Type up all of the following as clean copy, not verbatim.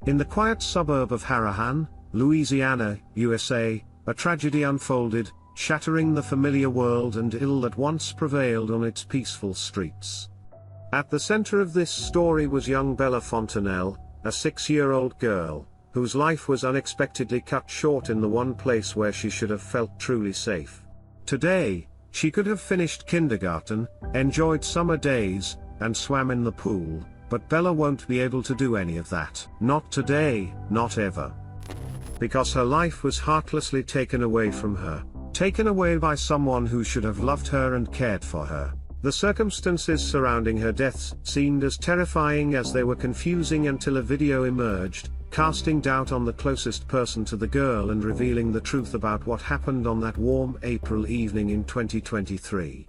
In the quiet suburb of Harahan, Louisiana, USA, a tragedy unfolded, shattering the familiar world and ill that once prevailed on its peaceful streets. At the center of this story was young Bella Fontenelle, a 6-year-old girl, whose life was unexpectedly cut short in the one place where she should have felt truly safe. Today, she could have finished kindergarten, enjoyed summer days, and swam in the pool, but Bella won't be able to do any of that. Not today, not ever. Because her life was heartlessly taken away from her. Taken away by someone who should have loved her and cared for her. The circumstances surrounding her deaths seemed as terrifying as they were confusing until a video emerged, casting doubt on the closest person to the girl and revealing the truth about what happened on that warm April evening in 2023.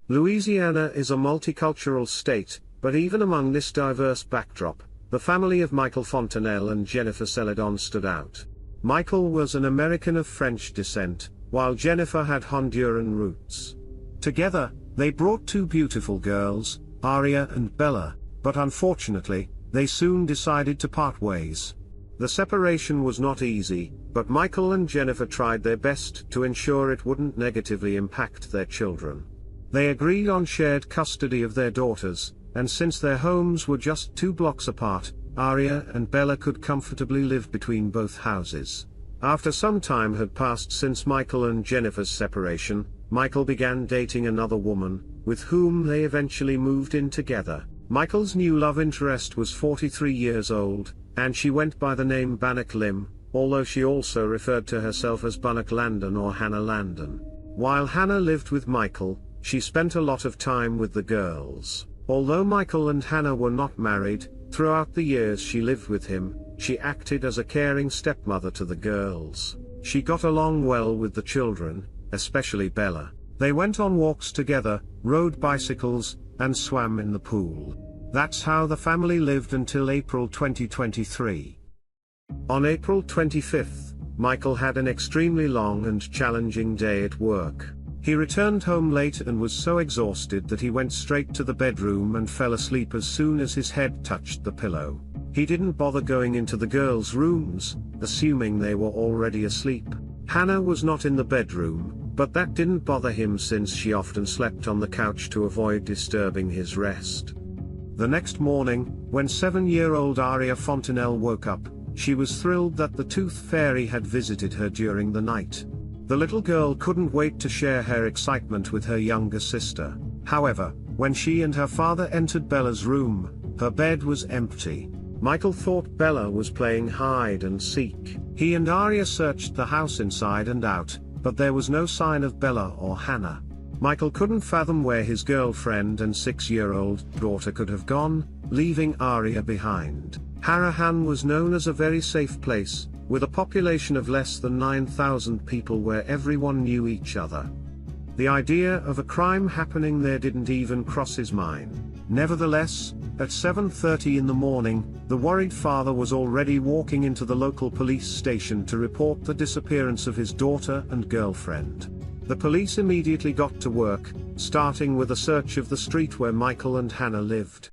Louisiana is a multicultural state, but even among this diverse backdrop, the family of Michael Fontenelle and Jennifer Celadon stood out. Michael was an American of French descent, while Jennifer had Honduran roots. Together, they brought two beautiful girls, Aria and Bella, but unfortunately, they soon decided to part ways. The separation was not easy, but Michael and Jennifer tried their best to ensure it wouldn't negatively impact their children. They agreed on shared custody of their daughters, and since their homes were just 2 blocks apart, Aria and Bella could comfortably live between both houses. After some time had passed since Michael and Jennifer's separation, Michael began dating another woman, with whom they eventually moved in together. Michael's new love interest was 43 years old, and she went by the name Bannock Lim, although she also referred to herself as Bannock Landon or Hannah Landon. While Hannah lived with Michael, she spent a lot of time with the girls. Although Michael and Hannah were not married, throughout the years she lived with him, she acted as a caring stepmother to the girls. She got along well with the children, especially Bella. They went on walks together, rode bicycles, and swam in the pool. That's how the family lived until April 2023. On April 25th, Michael had an extremely long and challenging day at work. He returned home late and was so exhausted that he went straight to the bedroom and fell asleep as soon as his head touched the pillow. He didn't bother going into the girls' rooms, assuming they were already asleep. Hannah was not in the bedroom, but that didn't bother him since she often slept on the couch to avoid disturbing his rest. The next morning, when 7-year-old Aria Fontenelle woke up, she was thrilled that the Tooth Fairy had visited her during the night. The little girl couldn't wait to share her excitement with her younger sister. However, when she and her father entered Bella's room, her bed was empty. Michael thought Bella was playing hide and seek. He and Aria searched the house inside and out, but there was no sign of Bella or Hannah. Michael couldn't fathom where his girlfriend and 6-year-old daughter could have gone, leaving Aria behind. Harahan was known as a very safe place, with a population of less than 9,000 people where everyone knew each other. The idea of a crime happening there didn't even cross his mind. Nevertheless, at 7:30 in the morning, the worried father was already walking into the local police station to report the disappearance of his daughter and girlfriend. The police immediately got to work, starting with a search of the street where Michael and Hannah lived.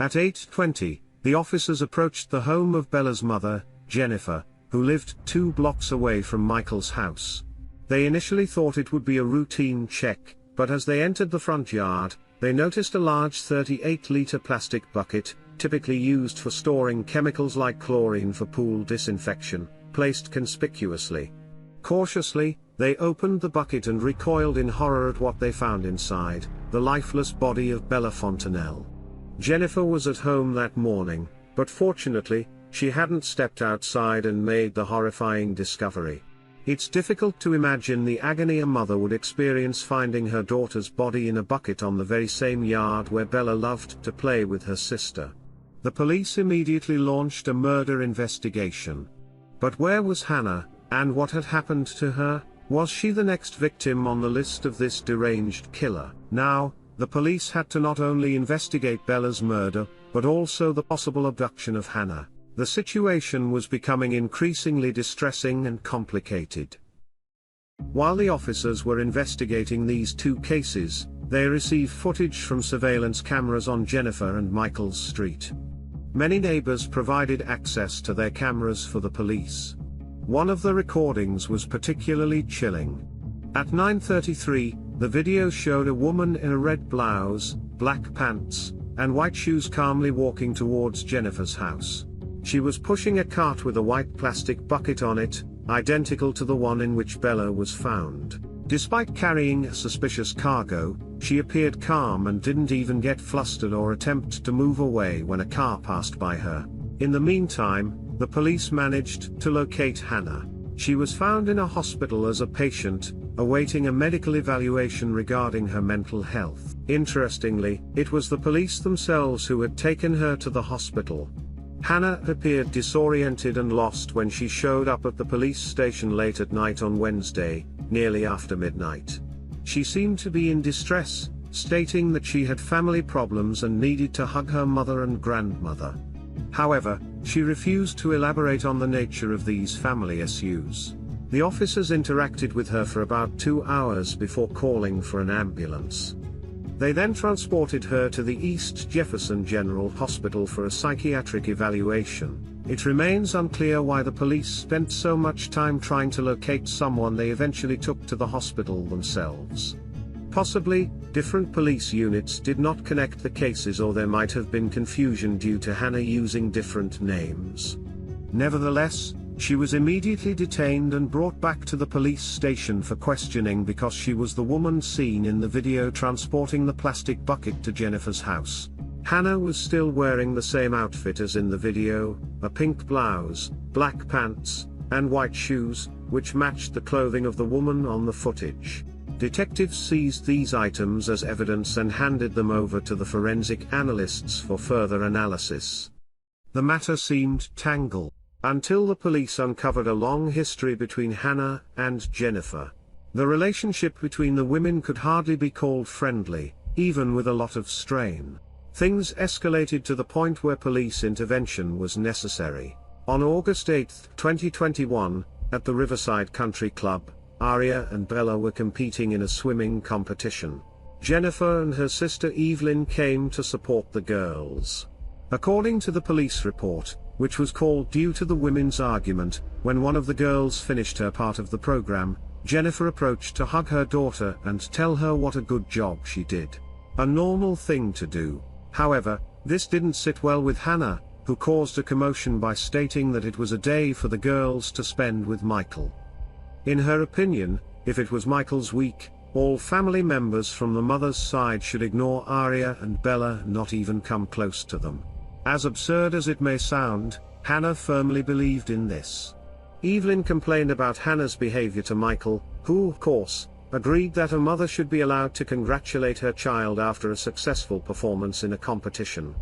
At 8:20, the officers approached the home of Bella's mother, Jennifer, who lived 2 blocks away from Michael's house. They initially thought it would be a routine check, but as they entered the front yard, they noticed a large 38-liter plastic bucket, typically used for storing chemicals like chlorine for pool disinfection, placed conspicuously. Cautiously, they opened the bucket and recoiled in horror at what they found inside, the lifeless body of Bella Fontenelle. Jennifer was at home that morning, but fortunately, she hadn't stepped outside and made the horrifying discovery. It's difficult to imagine the agony a mother would experience finding her daughter's body in a bucket on the very same yard where Bella loved to play with her sister. The police immediately launched a murder investigation. But where was Hannah, and what had happened to her? Was she the next victim on the list of this deranged killer? Now, the police had to not only investigate Bella's murder, but also the possible abduction of Hannah. The situation was becoming increasingly distressing and complicated. While the officers were investigating these 2 cases, they received footage from surveillance cameras on Jennifer and Michael's street. Many neighbors provided access to their cameras for the police. One of the recordings was particularly chilling. At 9:33, the video showed a woman in a red blouse, black pants, and white shoes calmly walking towards Jennifer's house. She was pushing a cart with a white plastic bucket on it, identical to the one in which Bella was found. Despite carrying a suspicious cargo, she appeared calm and didn't even get flustered or attempt to move away when a car passed by her. In the meantime, the police managed to locate Hannah. She was found in a hospital as a patient, awaiting a medical evaluation regarding her mental health. Interestingly, it was the police themselves who had taken her to the hospital. Hannah appeared disoriented and lost when she showed up at the police station late at night on Wednesday, nearly after midnight. She seemed to be in distress, stating that she had family problems and needed to hug her mother and grandmother. However, she refused to elaborate on the nature of these family issues. The officers interacted with her for about 2 hours before calling for an ambulance. They then transported her to the East Jefferson General Hospital for a psychiatric evaluation. It remains unclear why the police spent so much time trying to locate someone they eventually took to the hospital themselves. Possibly, different police units did not connect the cases, or there might have been confusion due to Hannah using different names. Nevertheless, she was immediately detained and brought back to the police station for questioning because she was the woman seen in the video transporting the plastic bucket to Jennifer's house. Hannah was still wearing the same outfit as in the video, a pink blouse, black pants, and white shoes, which matched the clothing of the woman on the footage. Detectives seized these items as evidence and handed them over to the forensic analysts for further analysis. The matter seemed tangled until the police uncovered a long history between Hannah and Jennifer. The relationship between the women could hardly be called friendly, even with a lot of strain. Things escalated to the point where police intervention was necessary. On August 8, 2021, at the Riverside Country Club, Aria and Bella were competing in a swimming competition. Jennifer and her sister Evelyn came to support the girls. According to the police report, which was called due to the women's argument, when one of the girls finished her part of the program, Jennifer approached to hug her daughter and tell her what a good job she did. A normal thing to do. However, this didn't sit well with Hannah, who caused a commotion by stating that it was a day for the girls to spend with Michael. In her opinion, if it was Michael's week, all family members from the mother's side should ignore Aria and Bella, not even come close to them. As absurd as it may sound, Hannah firmly believed in this. Evelyn complained about Hannah's behavior to Michael, who, of course, agreed that a mother should be allowed to congratulate her child after a successful performance in a competition.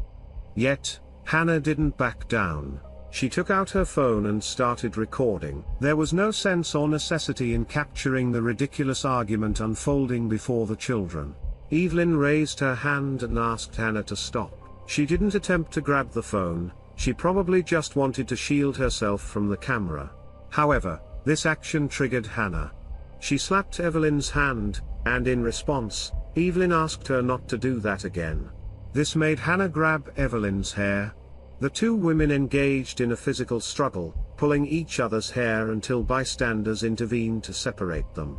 Yet, Hannah didn't back down. She took out her phone and started recording. There was no sense or necessity in capturing the ridiculous argument unfolding before the children. Evelyn raised her hand and asked Hannah to stop. She didn't attempt to grab the phone, she probably just wanted to shield herself from the camera. However, this action triggered Hannah. She slapped Evelyn's hand, and in response, Evelyn asked her not to do that again. This made Hannah grab Evelyn's hair. The two women engaged in a physical struggle, pulling each other's hair until bystanders intervened to separate them.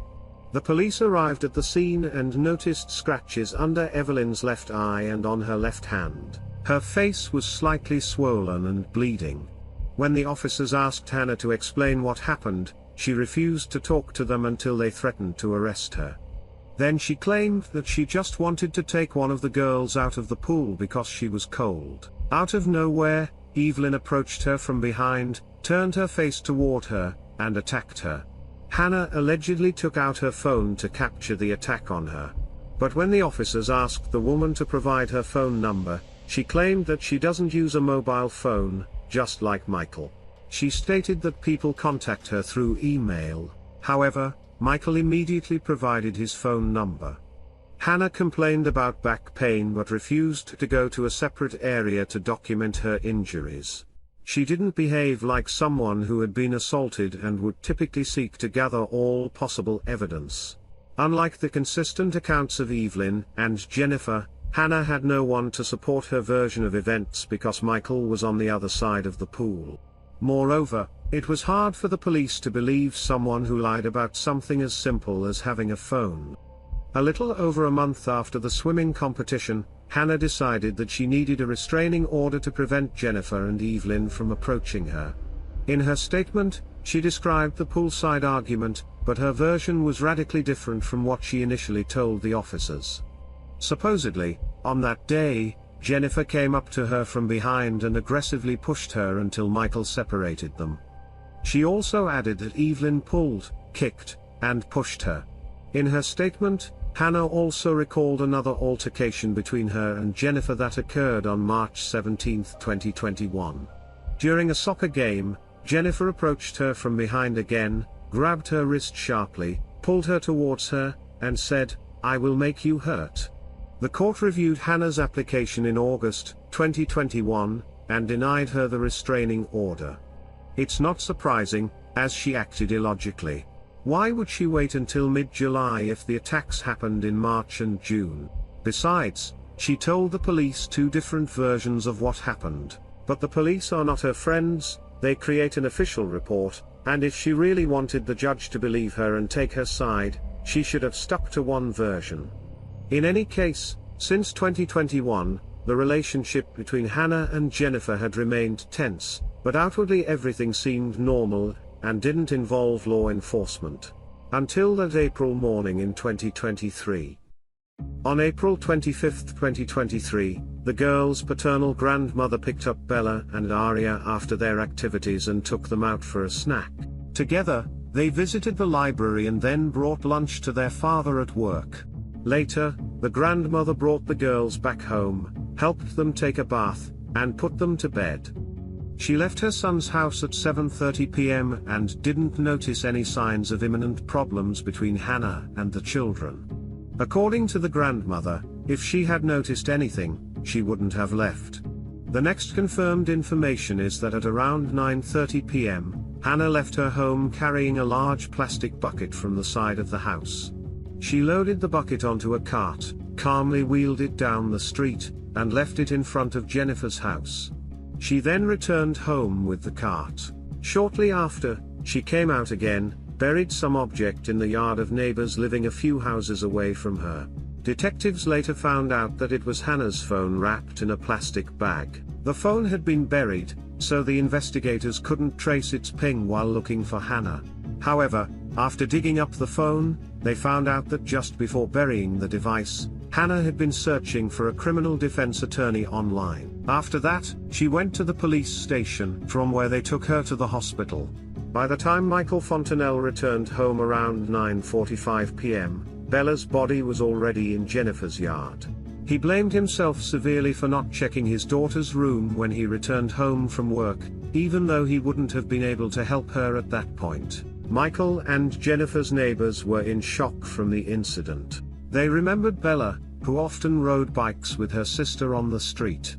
The police arrived at the scene and noticed scratches under Evelyn's left eye and on her left hand. Her face was slightly swollen and bleeding. When the officers asked Hannah to explain what happened, she refused to talk to them until they threatened to arrest her. Then she claimed that she just wanted to take one of the girls out of the pool because she was cold. Out of nowhere, Evelyn approached her from behind, turned her face toward her, and attacked her. Hannah allegedly took out her phone to capture the attack on her. But when the officers asked the woman to provide her phone number, she claimed that she doesn't use a mobile phone, just like Michael. She stated that people contact her through email. However, Michael immediately provided his phone number. Hannah complained about back pain but refused to go to a separate area to document her injuries. She didn't behave like someone who had been assaulted and would typically seek to gather all possible evidence. Unlike the consistent accounts of Evelyn and Jennifer, Hannah had no one to support her version of events because Michael was on the other side of the pool. Moreover, it was hard for the police to believe someone who lied about something as simple as having a phone. A little over a month after the swimming competition, Hannah decided that she needed a restraining order to prevent Jennifer and Evelyn from approaching her. In her statement, she described the poolside argument, but her version was radically different from what she initially told the officers. Supposedly, on that day, Jennifer came up to her from behind and aggressively pushed her until Michael separated them. She also added that Evelyn pulled, kicked, and pushed her. In her statement, Hannah also recalled another altercation between her and Jennifer that occurred on March 17, 2021. During a soccer game, Jennifer approached her from behind again, grabbed her wrist sharply, pulled her towards her, and said, "I will make you hurt." The court reviewed Hannah's application in August 2021, and denied her the restraining order. It's not surprising, as she acted illogically. Why would she wait until mid-July if the attacks happened in March and June? Besides, she told the police two different versions of what happened. But the police are not her friends, they create an official report, and if she really wanted the judge to believe her and take her side, she should have stuck to one version. In any case, since 2021, the relationship between Hannah and Jennifer had remained tense, but outwardly everything seemed normal, and didn't involve law enforcement. Until that April morning in 2023. On April 25, 2023, the girls' paternal grandmother picked up Bella and Aria after their activities and took them out for a snack. Together, they visited the library and then brought lunch to their father at work. Later, the grandmother brought the girls back home, helped them take a bath, and put them to bed. She left her son's house at 7:30 p.m. and didn't notice any signs of imminent problems between Hannah and the children. According to the grandmother, if she had noticed anything, she wouldn't have left. The next confirmed information is that at around 9:30 p.m., Hannah left her home carrying a large plastic bucket from the side of the house. She loaded the bucket onto a cart, calmly wheeled it down the street, and left it in front of Jennifer's house. She then returned home with the cart. Shortly after, she came out again, buried some object in the yard of neighbors living a few houses away from her. Detectives later found out that it was Hannah's phone wrapped in a plastic bag. The phone had been buried, so the investigators couldn't trace its ping while looking for Hannah. However, after digging up the phone, they found out that just before burying the device, Hannah had been searching for a criminal defense attorney online. After that, she went to the police station, from where they took her to the hospital. By the time Michael Fontenelle returned home around 9:45 p.m., Bella's body was already in Jennifer's yard. He blamed himself severely for not checking his daughter's room when he returned home from work, even though he wouldn't have been able to help her at that point. Michael and Jennifer's neighbors were in shock from the incident. They remembered Bella, who often rode bikes with her sister on the street.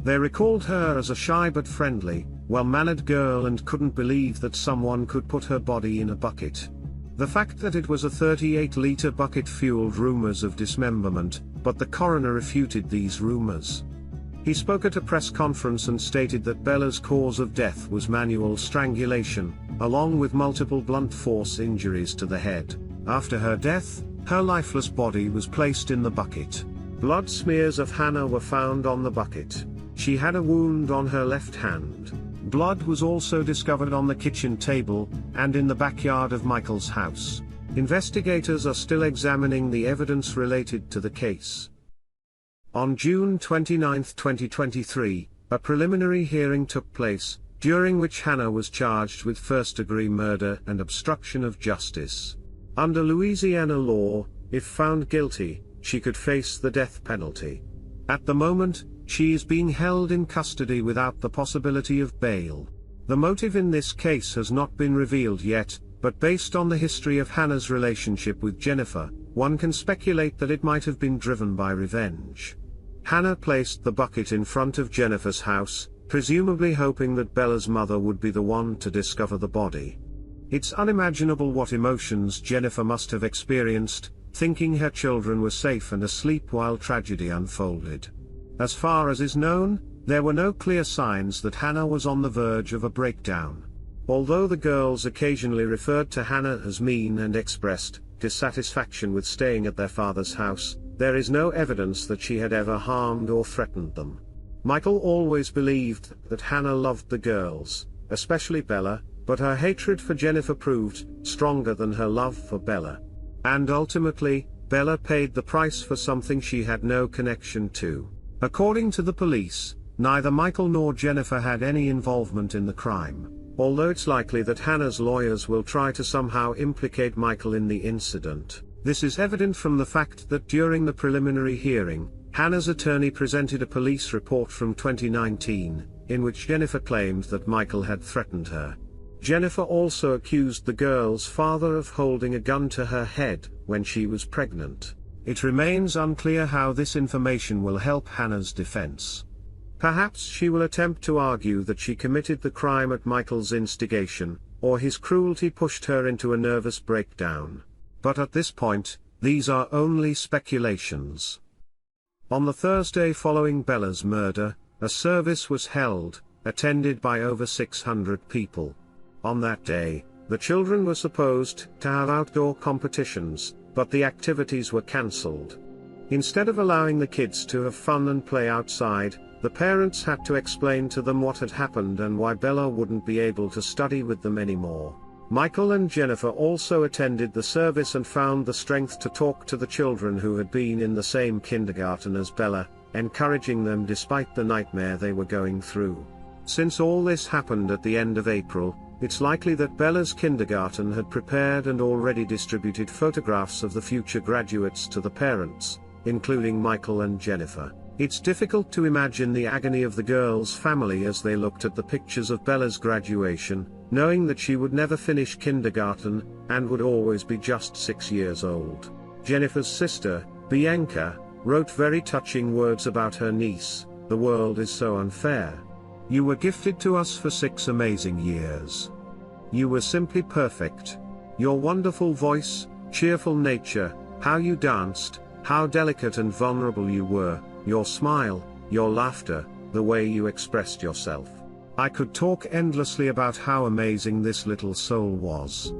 They recalled her as a shy but friendly, well-mannered girl and couldn't believe that someone could put her body in a bucket. The fact that it was a 38-liter bucket fueled rumors of dismemberment, but the coroner refuted these rumors. He spoke at a press conference and stated that Bella's cause of death was manual strangulation, along with multiple blunt force injuries to the head. After her death, her lifeless body was placed in the bucket. Blood smears of Hannah were found on the bucket. She had a wound on her left hand. Blood was also discovered on the kitchen table, and in the backyard of Michael's house. Investigators are still examining the evidence related to the case. On June 29, 2023, a preliminary hearing took place, during which Hannah was charged with first-degree murder and obstruction of justice. Under Louisiana law, if found guilty, she could face the death penalty. At the moment, she is being held in custody without the possibility of bail. The motive in this case has not been revealed yet, but based on the history of Hannah's relationship with Jennifer, one can speculate that it might have been driven by revenge. Hannah placed the bucket in front of Jennifer's house, presumably hoping that Bella's mother would be the one to discover the body. It's unimaginable what emotions Jennifer must have experienced, thinking her children were safe and asleep while tragedy unfolded. As far as is known, there were no clear signs that Hannah was on the verge of a breakdown. Although the girls occasionally referred to Hannah as mean and expressed dissatisfaction with staying at their father's house, there is no evidence that she had ever harmed or threatened them. Michael always believed that Hannah loved the girls, especially Bella, but her hatred for Jennifer proved stronger than her love for Bella. And ultimately, Bella paid the price for something she had no connection to. According to the police, neither Michael nor Jennifer had any involvement in the crime, although it's likely that Hannah's lawyers will try to somehow implicate Michael in the incident. This is evident from the fact that during the preliminary hearing, Hannah's attorney presented a police report from 2019, in which Jennifer claimed that Michael had threatened her. Jennifer also accused the girl's father of holding a gun to her head when she was pregnant. It remains unclear how this information will help Hannah's defense. Perhaps she will attempt to argue that she committed the crime at Michael's instigation, or his cruelty pushed her into a nervous breakdown. But at this point, these are only speculations. On the Thursday following Bella's murder, a service was held, attended by over 600 people. On that day, the children were supposed to have outdoor competitions, but the activities were cancelled. Instead of allowing the kids to have fun and play outside, the parents had to explain to them what had happened and why Bella wouldn't be able to study with them anymore. Michael and Jennifer also attended the service and found the strength to talk to the children who had been in the same kindergarten as Bella, encouraging them despite the nightmare they were going through. Since all this happened at the end of April, it's likely that Bella's kindergarten had prepared and already distributed photographs of the future graduates to the parents, including Michael and Jennifer. It's difficult to imagine the agony of the girls' family as they looked at the pictures of Bella's graduation, knowing that she would never finish kindergarten, and would always be just 6 years old. Jennifer's sister, Bianca, wrote very touching words about her niece: "The world is so unfair. You were gifted to us for 6 amazing years. You were simply perfect. Your wonderful voice, cheerful nature, how you danced, how delicate and vulnerable you were, your smile, your laughter, the way you expressed yourself. I could talk endlessly about how amazing this little soul was."